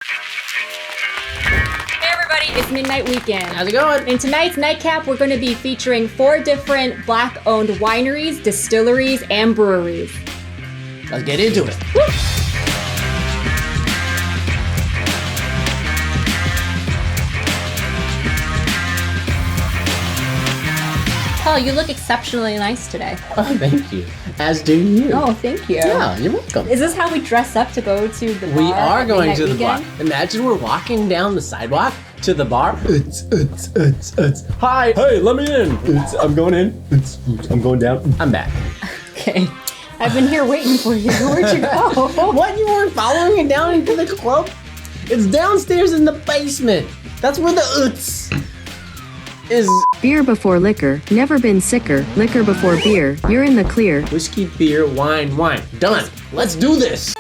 Hey everybody, it's Midnight Weekend. How's it going? In tonight's nightcap, we're going to be featuring 4 different Black-owned wineries, distilleries, and breweries. Let's get into it. Woo! Paul, you look exceptionally nice today. Oh, thank you. As do you. Oh, thank you. Yeah, you're welcome. Is this how we dress up to go to the bar? We are going to the bar. Weekend? Imagine we're walking down the sidewalk to the bar. Hi. Hey, let me in. I'm going in. I'm going down. I'm back. Okay. I've been here waiting for you. Where'd you go? What? You weren't following me down into the club? It's downstairs in the basement. That's where the is. Beer before liquor, never been sicker. Liquor before beer, you're in the clear. Whiskey, beer, wine. Done. Let's do this.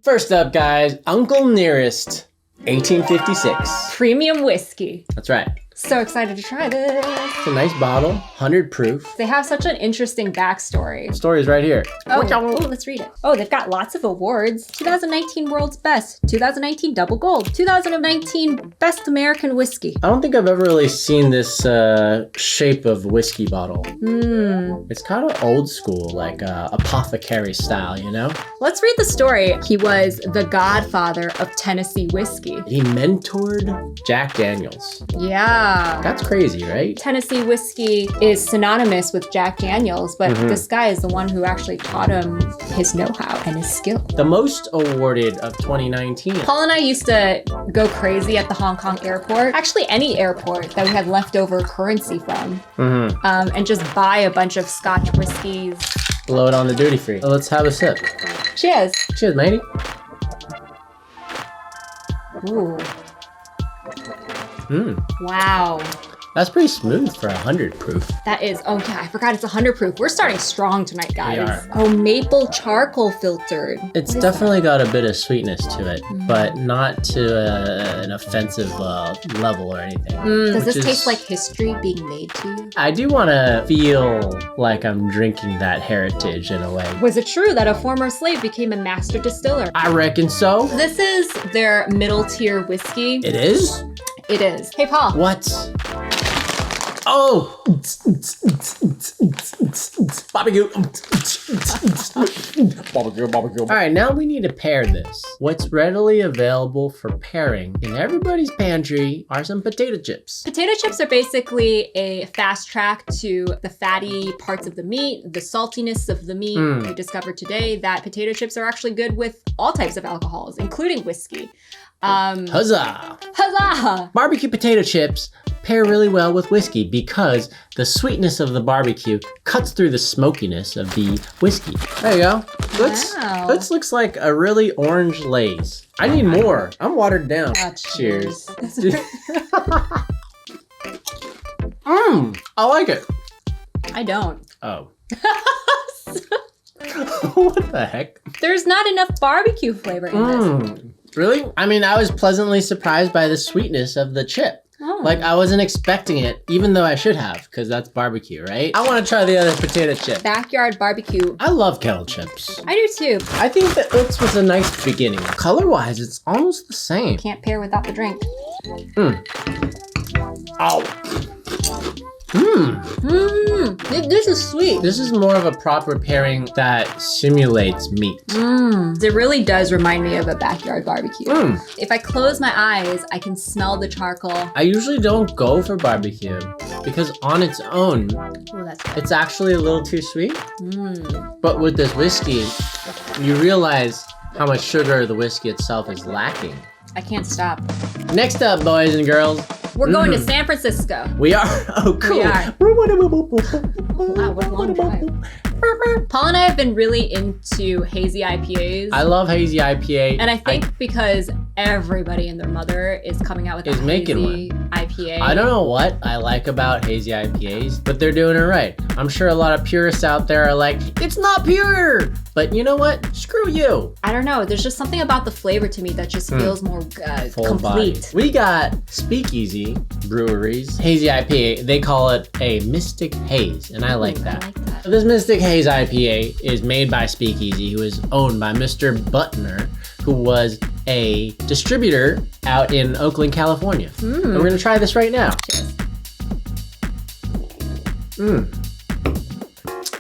First up, guys, Uncle Nearest, 1856. Premium whiskey. That's right. So excited to try this. It's a nice bottle, 100 proof. They have such an interesting backstory. Story's right here. Oh, let's read it. Oh, they've got lots of awards. 2019 World's Best, 2019 Double Gold, 2019 Best American Whiskey. I don't think I've ever really seen this shape of whiskey bottle. Hmm. It's kind of old school, like apothecary style, you know? Let's read the story. He was the godfather of Tennessee whiskey. He mentored Jack Daniels. Yeah. That's crazy, right? Tennessee whiskey is synonymous with Jack Daniels, but this guy is the one who actually taught him his know-how and his skill. The most awarded of 2019. Paul and I used to go crazy at the Hong Kong airport, actually any airport that we had leftover currency from, and just buy a bunch of Scotch whiskeys. Blow it on the duty free. Let's have a sip. Cheers. Cheers, matey. Ooh. Mm. Wow. That's pretty smooth for 100 proof. That is, oh yeah, I forgot it's 100 proof. We're starting strong tonight, guys. We are. Oh, maple charcoal filtered. It's definitely got a bit of sweetness to it, but not to an offensive level or anything. Does this Which taste is- like history being made to you? I do want to feel like I'm drinking that heritage in a way. Was it true that a former slave became a master distiller? I reckon so. This is their middle tier whiskey. It is? It is. Hey, Paul. What? Oh! Barbecue. Barbecue. All right, now we need to pair this. What's readily available for pairing in everybody's pantry are some potato chips. Potato chips are basically a fast track to the fatty parts of the meat, the saltiness of the meat. We discovered today that potato chips are actually good with all types of alcohols, including whiskey. Huzzah! Huzzah! Barbecue potato chips pair really well with whiskey because the sweetness of the barbecue cuts through the smokiness of the whiskey. There you go. Wow. This looks like a really orange Lays. I need more. I'm watered down. Cheers. I like it. I don't. Oh. What the heck? There's not enough barbecue flavor in this. Really? I mean, I was pleasantly surprised by the sweetness of the chip. Oh. Like, I wasn't expecting it, even though I should have, because that's barbecue, right? I want to try the other potato chip. Backyard barbecue. I love Kettle chips. I do too. I think that this was a nice beginning. Color-wise, it's almost the same. Can't pair without the drink. Oh. This is sweet. This is more of a proper pairing that simulates meat. It really does remind me of a backyard barbecue. If I close my eyes, I can smell the charcoal. I usually don't go for barbecue because on its own, Oh, that's good. it's actually a little too sweet. But with this whiskey, you realize how much sugar the whiskey itself is lacking. I can't stop. Next up, boys and girls, We're going to San Francisco. we are. Oh, cool. We are. Wow, what a long drive. Paul and I have been really into hazy IPAs. I love hazy IPA. And I think because everybody and their mother is coming out with Is a making hazy IPA. I don't know what I like about hazy IPAs, but they're doing it right. I'm sure a lot of purists out there are like, it's not pure. But you know what? Screw you. I don't know. There's just something about the flavor to me that just feels more Full complete. body. We got Speakeasy breweries, hazy IPA. They call it a Mystic Haze, and I like that. I like that. This Mystic Haze IPA is made by Speakeasy, who is owned by Mr. Butner, who was a distributor out in Oakland, California. And we're gonna try this right now.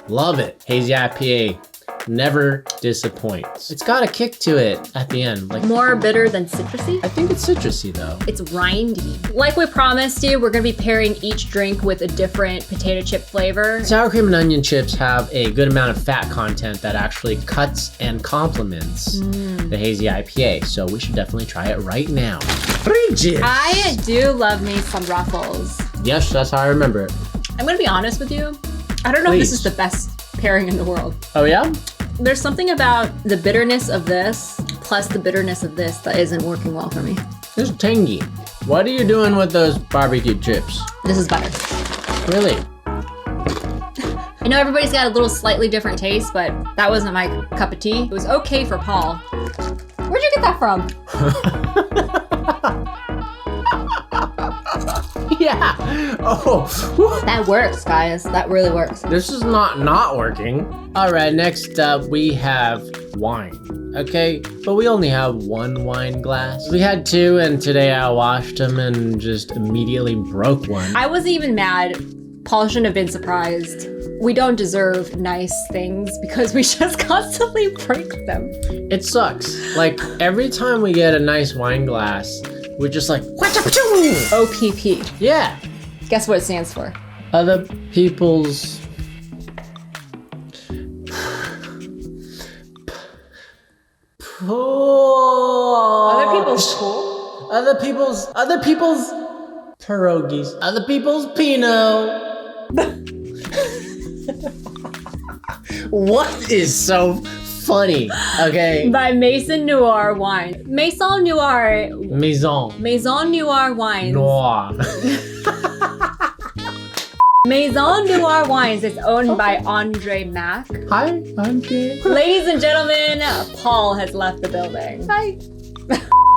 Love it. Hazy IPA. Never disappoints. It's got a kick to it at the end. Like More bitter than citrusy? I think it's citrusy though. It's rindy. Like we promised you, we're gonna be pairing each drink with a different potato chip flavor. Sour cream and onion chips have a good amount of fat content that actually cuts and complements the Hazy IPA. So we should definitely try it right now. I do love me some Ruffles. Yes, that's how I remember it. I'm gonna be honest with you. I don't know if this is the best pairing in the world. Oh yeah? There's something about the bitterness of this plus the bitterness of this that isn't working well for me. This is tangy. What are you doing with those barbecue chips? This is better. Really? I know everybody's got a little slightly different taste, but that wasn't my cup of tea. It was okay for Paul. Where'd you get that from? Yeah. Oh. Whew. That works, guys. That really works. This is not working. All right, next up we have wine. Okay, but we only have one wine glass. We had two and today I washed them and just immediately broke one. I wasn't even mad. Paul shouldn't have been surprised. We don't deserve nice things because we just constantly break them. It sucks. Like every time we get a nice wine glass, we're just like, OPP. yeah. Guess what it stands for? Other people's Other people's pool? Other people's pierogies. Other people's Pinot. What is so funny? Okay. By Maison Noir wine. Maison Noir. Maison. Maison Noir wines. Noir. Maison Noir wines is owned by Andre Mack. Hi, Andre. Ladies and gentlemen, Paul has left the building. Hi.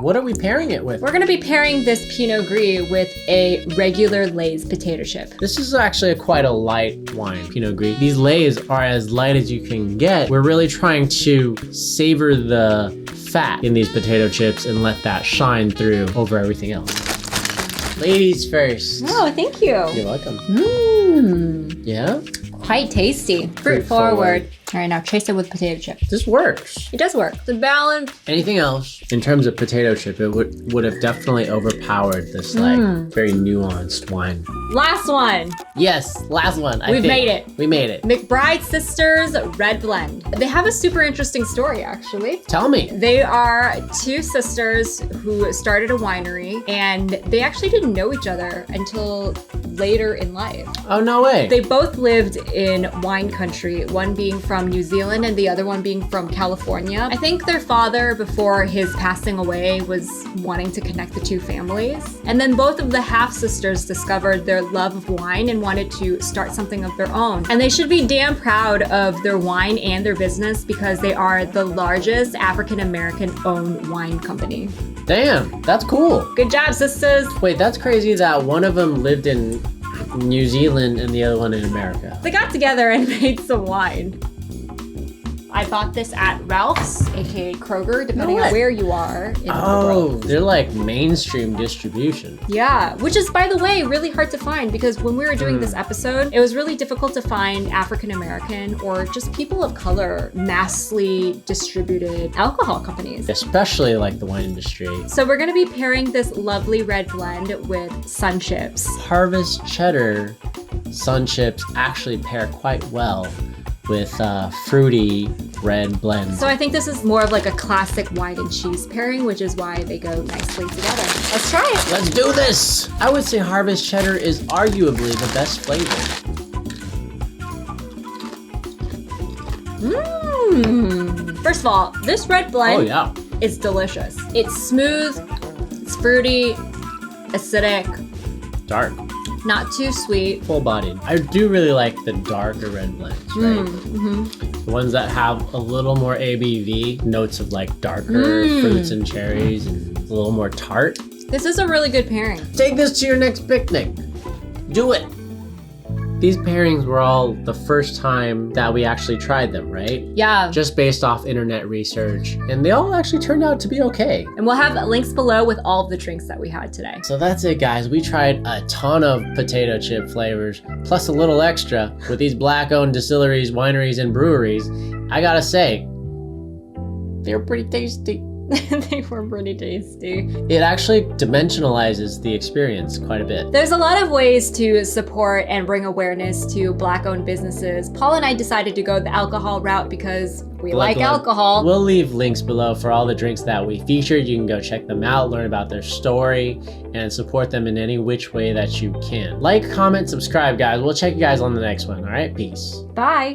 What are we pairing it with? We're gonna be pairing this Pinot Gris with a regular Lay's potato chip. This is actually quite a light wine, Pinot Gris. These Lays are as light as you can get. We're really trying to savor the fat in these potato chips and let that shine through over everything else. Ladies first. Oh, thank you. You're welcome. Mmm. Yeah? Quite tasty. Fruit forward. All right, now chase it with potato chip. This works. It does work. The balance. Anything else in terms of potato chip, it would have definitely overpowered this like very nuanced wine. Last one. Yes, last one. We've made it. We made it. McBride Sisters Red Blend. They have a super interesting story, actually. Tell me. They are two sisters who started a winery, and they actually didn't know each other until later in life. Oh, no way. They both lived in wine country, one being from New Zealand and the other one being from California. I think their father, before his passing away, was wanting to connect the two families. And then both of the half-sisters discovered their love of wine and wanted to start something of their own. And they should be damn proud of their wine and their business because they are the largest African-American owned wine company. Damn, that's cool. Good job, sisters. Wait, that's crazy that one of them lived in New Zealand and the other one in America. They got together and made some wine. I bought this at Ralph's, aka Kroger, depending on where you are in the world. They're like mainstream distribution. Yeah, which is, by the way, really hard to find because when we were doing this episode, it was really difficult to find African American or just people of color massively distributed alcohol companies. Especially like the wine industry. So we're gonna be pairing this lovely red blend with Sun Chips. Harvest Cheddar Sun Chips actually pair quite well with fruity red blends. So I think this is more of like a classic wine and cheese pairing, which is why they go nicely together. Let's try it. Let's do this! I would say Harvest Cheddar is arguably the best flavor. First of all, this red blend is delicious. It's smooth, it's fruity, acidic, Dark. not too sweet. Full-bodied. I do really like the darker red blends, right? The ones that have a little more ABV, notes of like darker fruits and cherries and a little more tart. This is a really good pairing. Take this to your next picnic. Do it. these pairings were all the first time that we actually tried them, right? Yeah. Just based off internet research. And they all actually turned out to be okay. And we'll have links below with all of the drinks that we had today. So that's it, guys. We tried a ton of potato chip flavors, plus a little extra with these black-owned distilleries, wineries, and breweries. I gotta say, they're pretty tasty. They were pretty tasty. It actually dimensionalizes the experience quite a bit. There's a lot of ways to support and bring awareness to Black-owned businesses. Paul and I decided to go the alcohol route because we like alcohol. We'll leave links below for all the drinks that we featured. You can go check them out, learn about their story, and support them in any which way that you can. Like, comment, subscribe, guys. We'll check you guys on the next one. All right, peace. Bye.